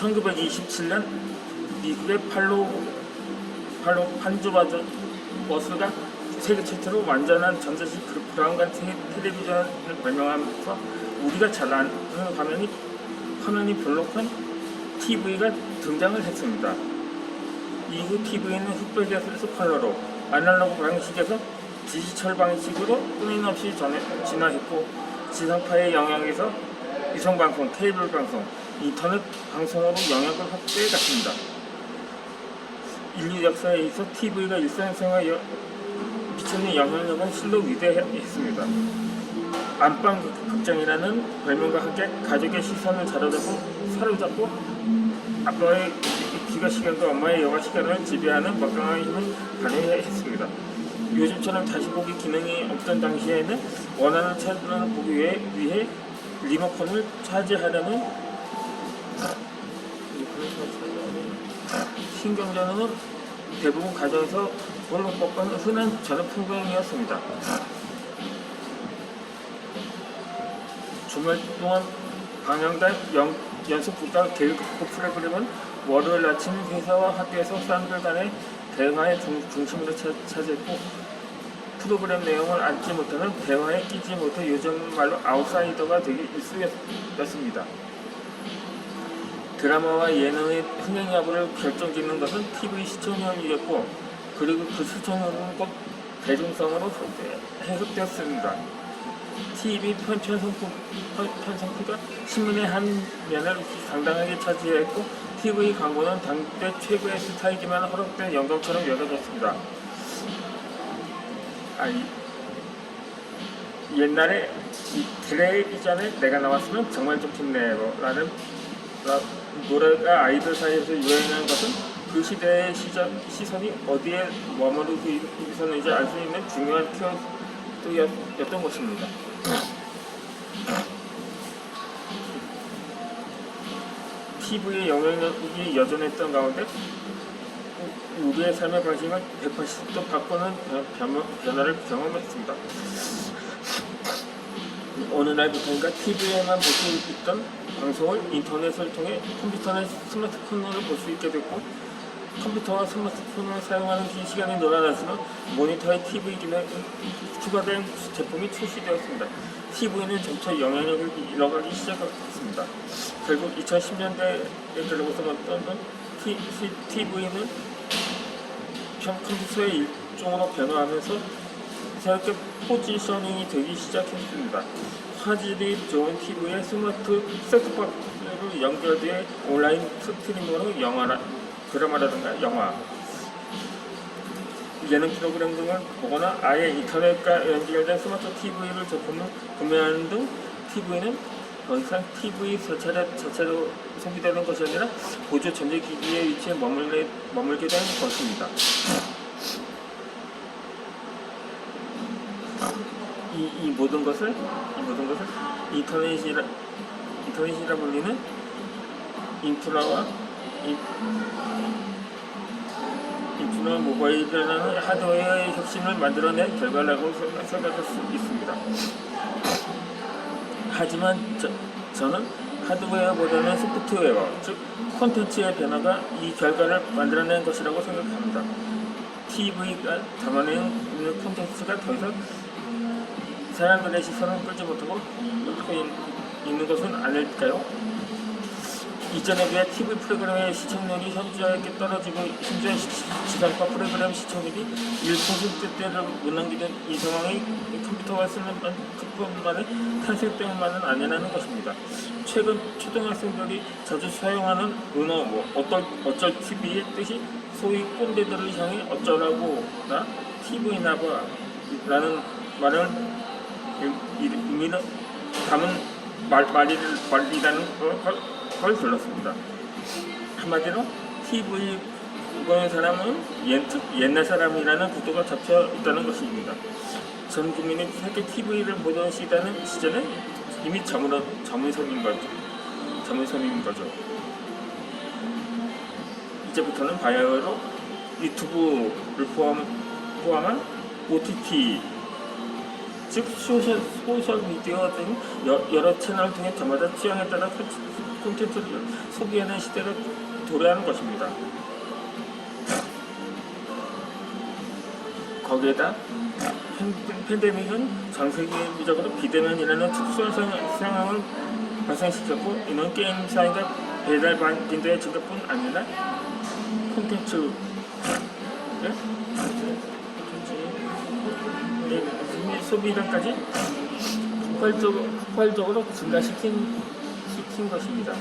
1927년 미국의 판조바드 버스가 세계 최초로 완전한 전자식 브라운관 텔레비전을 발명하면서 우리가 잘 아는 화면이 별로큰 TV가 등장을 했습니다. 이후 TV는 흑백에서 컬러로, 아날로그 방식에서 디지털 방식으로 끊임없이 진화했고, 지상파의 영향에서 위성방송, 케이블 방송, 인터넷 방송으로 영향을 확대해 갔습니다. 인류 역사에 있어 TV가 일상생활에 미치는 영향력은 실로 위대했습니다. 안방극장이라는 발명과 함께 가족의 시선을 사로잡고 아빠의 귀가 시간과 엄마의 여가 시간을 지배하는 막강한 힘을 발휘했습니다. 요즘처럼 다시 보기 기능이 없던 당시에는 원하는 채널을 보기 위해 리모컨을 차지하려는 신경전은 대부분 가정에서 볼로 뽑는 흔한 전화 풍경이었습니다. 주말 동안 방영된 연속 국가 교육부 프로그램은 월요일 아침 회사와 학교에서 사람들 간의 대화의 중심으로 차지했고, 프로그램 내용을 알지 못하는 대화에 끼지 못해 요즘 말로 아웃사이더가 되기 일쑤였습니다. 드라마와 예능의 흥행 여부를 결정짓는 것은 TV 시청률이었고, 그리고 그 시청률은 곧 대중성으로 해석되었습니다. TV 편성표가 신문의 한 면을 상당하게 차지했고, TV 광고는 당대 최고의 스타이지만 허락된 영광처럼 여겨졌습니다. 옛날에 이 텔레비전에 내가 나왔으면 정말 좋겠네요 라는 노래가 아이들 사이에서 유행하는 것은 그 시대의 시선이 어디에 머무르고 있었는지 알 수 있는 중요한 키워드였던 것입니다. TV의 영향력이 여전했던 가운데 우리의 삶의 방식을 180도 바꾸는 변화를 경험했습니다. 어느 날부터인가 TV에만 볼 수 있던 방송을 인터넷을 통해 컴퓨터나 스마트폰으로 볼 수 있게 됐고, 컴퓨터와 스마트폰을 사용하는 시간이 늘어났으면 모니터에 TV 기능이 추가된 제품이 출시되었습니다. TV는 점차 영향력을 잃어가기 시작했습니다. 결국 2010년대에 들어서서 어떤 TV는 컴퓨터의 일종으로 변화하면서 새롭게 포지셔닝이 되기 시작했습니다. 화질이 좋은 TV에 스마트 셋톱박스로 연결돼 온라인 스트리밍으로 드라마라든가 영화, 예능 프로그램 등을 보거나 아예 인터넷과 연결된 스마트 TV를 제품을 구매하는 등 TV는 더 이상 TV 자체로 소비되는 것이 아니라 보조 전자기기의 위치에 머물게 된 것입니다. 이 모든 것을 인터넷이라 불리는 인프라 모바일이라는 하드웨어의 혁신을 만들어낸 결과라고 생각할 수 있습니다. 하지만 저는 하드웨어보다는 소프트웨어, 즉 콘텐츠의 변화가 이 결과를 만들어낸 것이라고 생각합니다. TV가 담아내는 콘텐츠가 더 이상 사람들의 시선을 끌지 못하고 있는 것은 아닐까요? 이전에 비해 TV 프로그램의 시청률이 현저하게 떨어지고, 심지어 지상파 프로그램 시청률이 1%대를 못 넘기는 이 상황이 컴퓨터가 쓰는 것뿐만이 탄생때문만은 아니라는 것입니다. 최근 초등학생들이 자주 사용하는 은어, 어쩔 TV의 뜻이 소위 꼰대들을 향해 어쩌라고 나 TV나 봐 라는 말을 의미는 담은 말이라는 걸 들었습니다. 한마디로 TV 보는 사람은 옛날 사람이라는 구도가 잡혀 있다는 것입니다. 전 국민이 세계 TV를 보던 시대는 이미 전문선인 거죠. 이제부터는 바야흐로 유튜브를 포함한 OTT, 즉 소셜 미디어 등 여러 채널을 통해 저마다 취향에 따라 콘텐츠를 소비하는 시대가 도래하는 것입니다. 거기에다 팬데믹은 전 세계적으로 비대면이라는 특수한 상황을 발생시켰고, 이는 게임사이가 배달 빈도의 증가뿐 아니라 콘텐츠 소비량까지 폭발적으로 증가시킨 것입니다.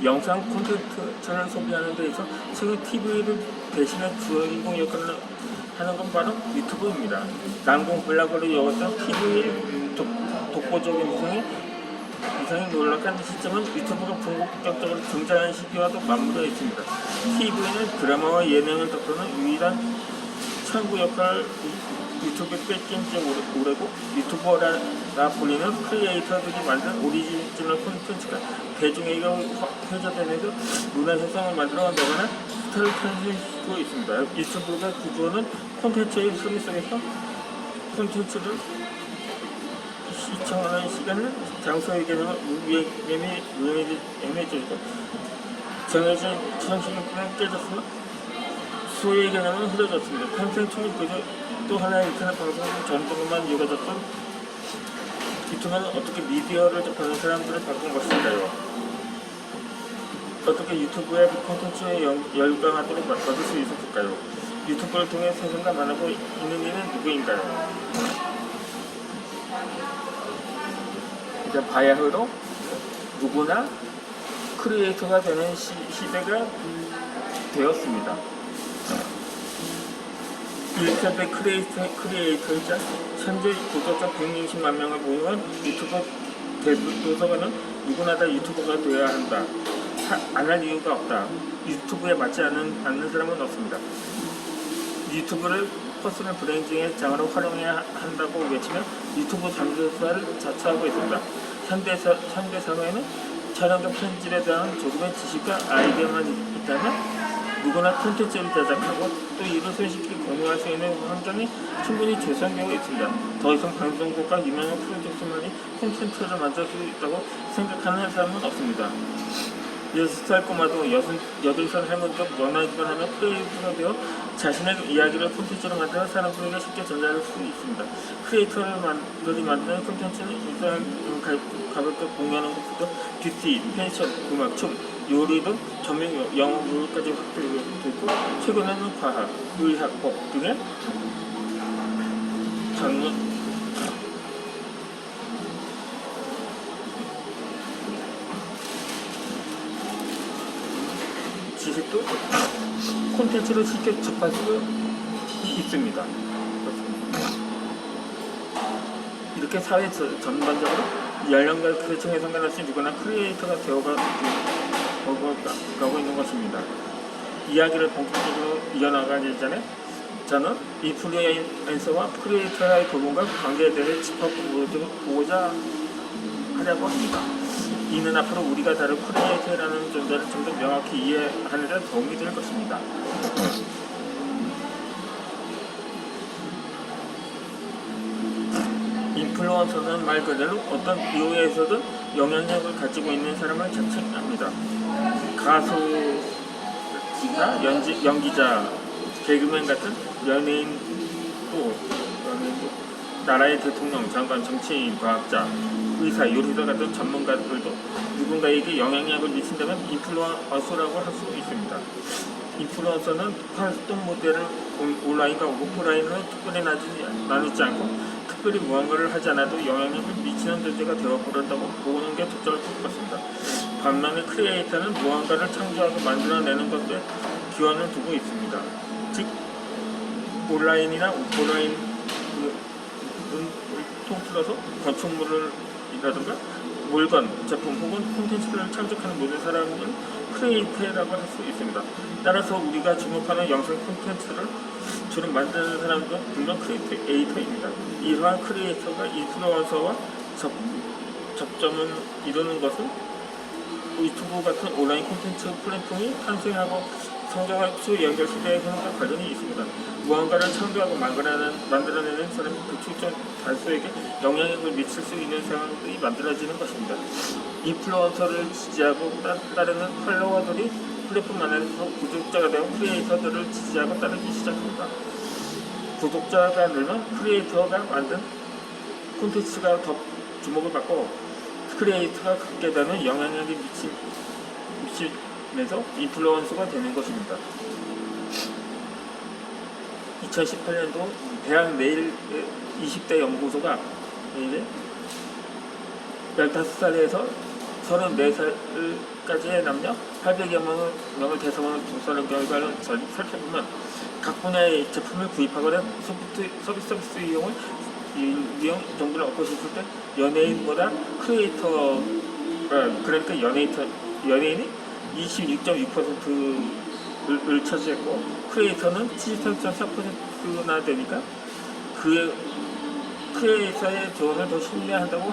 영상 콘텐츠를 소비하는 데 있어 최근 TV를 대신해 주인공 역할을 하는 건 바로 유튜브입니다. 난공 블락으로 여겼던 TV의 독보적인 이상이 놀라운 시점은 유튜브가 본격적으로 등장하는 시기와도 맞물려 있습니다. TV는 드라마와 예능을 덮는 유일한 창구 역할을 유튜브에 뺏긴 지 오래고, 유튜버라 불리는 크리에이터들이 만든 오리지널 콘텐츠가 대중에게 회자되면서 문화현상을 만들어내거나 스타를 탄생시키고 있습니다. 유튜브가 구조하는 콘텐츠의 소리 속에서 콘텐츠를 시청하는 시간은 장소의 개념을 애매해지고 정해진 시간은 깨졌으나 소유의 개념은 흐려졌습니다. 평생 총립 구조 또 하나의 인터넷 방송은 전통만 이어졌던 유튜브는 어떻게 미디어를 접하는 사람들을 바꾼 것일까요? 어떻게 유튜브의 콘텐츠에 열광하도록 만들 수 있었을까요? 유튜브를 통해 세상과 만나고 있는 이는 누구인가요? 이제 바야흐로 누구나 크리에이터가 되는 시대가 되었습니다. 1세대 크리에이터이자 현재 구독자 160만 명을 보유한 유튜버 대도서관은 누구나 다 유튜버가 되어야 한다. 안 할 이유가 없다. 유튜브에 맞지 않는 사람은 없습니다. 유튜브를 퍼스널 브랜딩의 장으로 활용해야 한다고 외치며 유튜브 잠재사를 자처하고 있습니다. 현대 사회에는 촬영과 편집에 대한 조금의 지식과 아이디어만 있다면 누구나 콘텐츠를 제작하고 또 이를 손쉽게 공유할 수 있는 환경이 충분히 조성되어 있습니다. 더 이상 방송국과 유명한 프로젝트만이 콘텐츠를 만들 수 있다고 생각하는 사람은 없습니다. 6살 꼬마도 8살 할머니도 원하기만 하면 크리에이터가 되어 자신의 이야기를 콘텐츠로 만들어 사람들에게 쉽게 전달할 수 있습니다. 크리에이터들이 만드는 콘텐츠는 일상 가볍게 공유하는 것부터 뷰티, 패션, 음악, 춤, 요리 등 전문 영어 무역까지 확대되고 있고, 최근에는 과학, 의학, 법 등의 전문 지식도 콘텐츠로 쉽게 접할 수 있습니다. 이렇게 사회 전반적으로 연령과 계층에 상관없이 누구나 크리에이터가 되어가고 있는 것입니다. 이야기를 본격적으로 이어나가기 전에 저는 인플루엔서와 크리에이터의 부분과 관계에 대해 짚어보고자 하려고 합니다. 이는 앞으로 우리가 다룰 크리에이터라는 존재를 좀 더 명확히 이해하는 데 도움이 될 것입니다. 인플루언서는 말 그대로 어떤 이유에서든 영향력을 가지고 있는 사람을 자칭합니다. 가수나 연기자, 개그맨 같은 연예인도 나라의 대통령, 장관, 정치인, 과학자, 의사, 요리사 같은 전문가들도 누군가에게 영향력을 미친다면 인플루언서라고 할 수 있습니다. 인플루언서는 활동 모델을 온라인과 오프라인으로 특별히 나누지 않고 특별히 무언가를 하지 않아도 영향력을 미치는 존재가 되어버렸다고 보는 게 적절할 것 같습니다. 반면에 크리에이터는 무언가를 창조하고 만들어내는 것에 기원을 두고 있습니다. 즉 온라인이나 오프라인을 통틀어서 건축물이라든가 물건, 제품 혹은 콘텐츠를 창작하는 모든 사람은 크리에이터라고 할 수 있습니다. 따라서 우리가 주목하는 영상 콘텐츠를 주로 만드는 사람도 물론 크리에이터입니다. 이러한 크리에이터가 인플루언서와 접점을 이루는 것은 유튜브 같은 온라인 콘텐츠 플랫폼이 탄생하고 성장할 수 연결 시대의 흐름과 관련이 있습니다. 무언가를 창조하고 만들어내는 사람이 그 출전 다수에게 영향력을 미칠 수 있는 상황들이 만들어지는 것입니다. 인플루언서를 지지하고 따르는 팔로워들이 플랫폼 안에서 구독자가 되어 크리에이터들을 지지하고 따르기 시작합니다. 구독자가 늘면 크리에이터가 만든 콘텐츠가 더 주목을 받고 크리에이터가 갖게 되는 영향력이 미치면서 인플루언서가 되는 것입니다. 2018년도 대학 내일 20대 연구소가 이제 15살에서 34살까지의 남녀 800여 명을 대상으로 조사한 결과를 살펴보면 각 분야의 제품을 구입하거나 서비스 이용 정보를 얻고 싶을 때 연예인보다 그러니까 연예인이 26.6%를 차지했고 크리에이터는 73.4%나 되니까 그 크리에이터의 조언을 더 신뢰한다고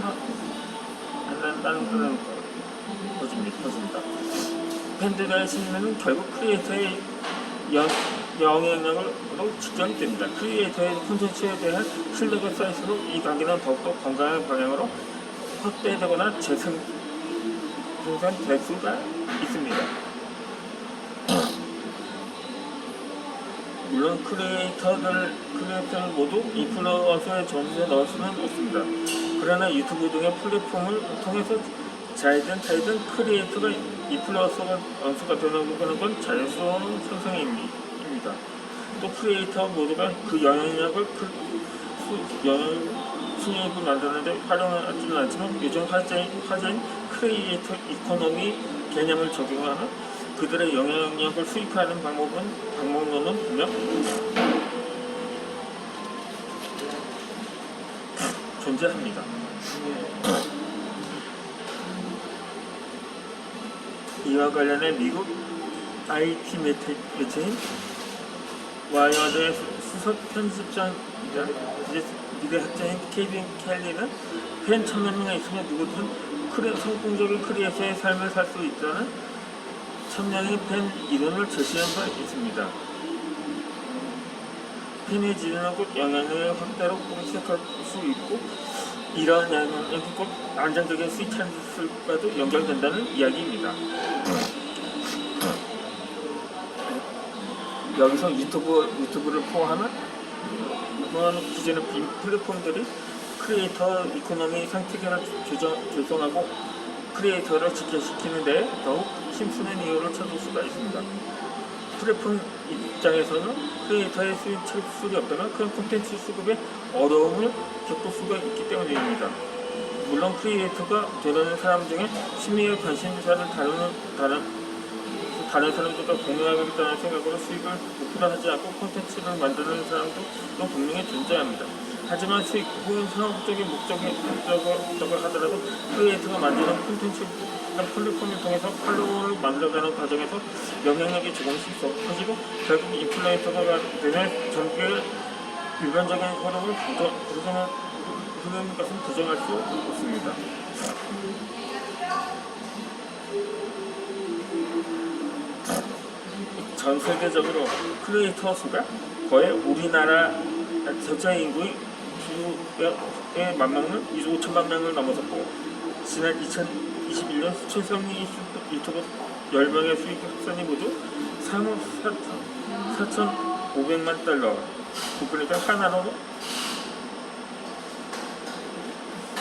한다는 그런 것입니다. 팬들의 신뢰는 결국 크리에이터의 영향력으로 직결이 됩니다. 크리에이터의 콘텐츠에 대한 신뢰가 쌓일수록 이 관계는 더욱더 건강한 방향으로 확대되거나 재생산될 수가 있습니다. 물론 크리에이터들 모두 인플루언서의 전시에 넣을 수는 없습니다. 그러나 유튜브 등의 플랫폼을 통해서 자이든 타이든 크리에이터가 인플루언서가 되는 건 자연스러운 현상입니다. 또 크리에이터 모두가 그 영향력을 수익을 만드는데 활용하지는 않지만 요즘 화제인 크리에이터 이코노미 개념을 적용하는 그들의 영향력을 수익화하는 방법론은 분명 존재합니다. 이와 관련해 미국 IT 매체인 와이어드의 수석 편집장이자 미래학자인 케빈 켈리는 팬 1000명이 있으면 누구든 성공적인 크리에이터의 삶을 살 수 있다는 1000명의 팬 이론을 제시한 바 있습니다. 팬의 지능은 곧 영향력의 확대로 시작할 수 있고 이러한 영향력이 꼭 안정적인 수익 창출과도 연결된다는 이야기입니다. 여기서 유튜브를 포함한 기존의 빈 플랫폼들이 크리에이터 이코노미 생태계를 조성하고 크리에이터를 지켜시키는 데 더욱 힘쓰는 이유를 찾을 수가 있습니다. 플랫폼 입장에서는 크리에이터의 수익 창출이 없다면 그런 콘텐츠 수급에 어려움을 겪을 수가 있기 때문입니다. 물론 크리에이터가 되려는 사람 중에 취미의 관심사를 다른 사람들과 공유하겠다는 생각으로 수익을 목표로 하지 않고 콘텐츠를 만드는 사람도 분명히 존재합니다. 하지만 수익 혹은 상업적인 목적을 하더라도 크리에이터가 만드는 콘텐츠나 플랫폼을 통해서 팔로워를 만들어가는 과정에서 영향력이 조금씩 커지고 결국 인플루언서가 되면 전개의 일반적인 흐름을 것은 부정할 수 없습니다. 전 세계적으로 크리에이터 수가 거의 우리나라 전체 인구의 만명은 2조 5천만 명을 넘어섰고 지난 2021년 최상위 유튜버 10명의 수익 합산이 모두 4,500만 달러 그러니까 하나로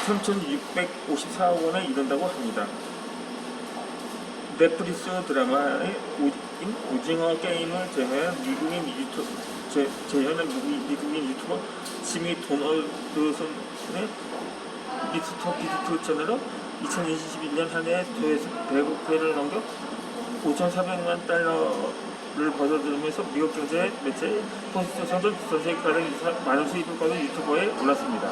3,654억 원에 이른다고 합니다. 넷플릭스 드라마의 오징어 게임을 제외한 미국인 유튜버 지미 도널드슨의 미스터 비스트 채널은 2021년 한 해에 조회수 100억 회를 넘겨 5,400만 달러를 벌어들이면서 미국 경제 매체 포스트 선전 전 세계 가장 많은 수입을 거둔 유튜버에 올랐습니다.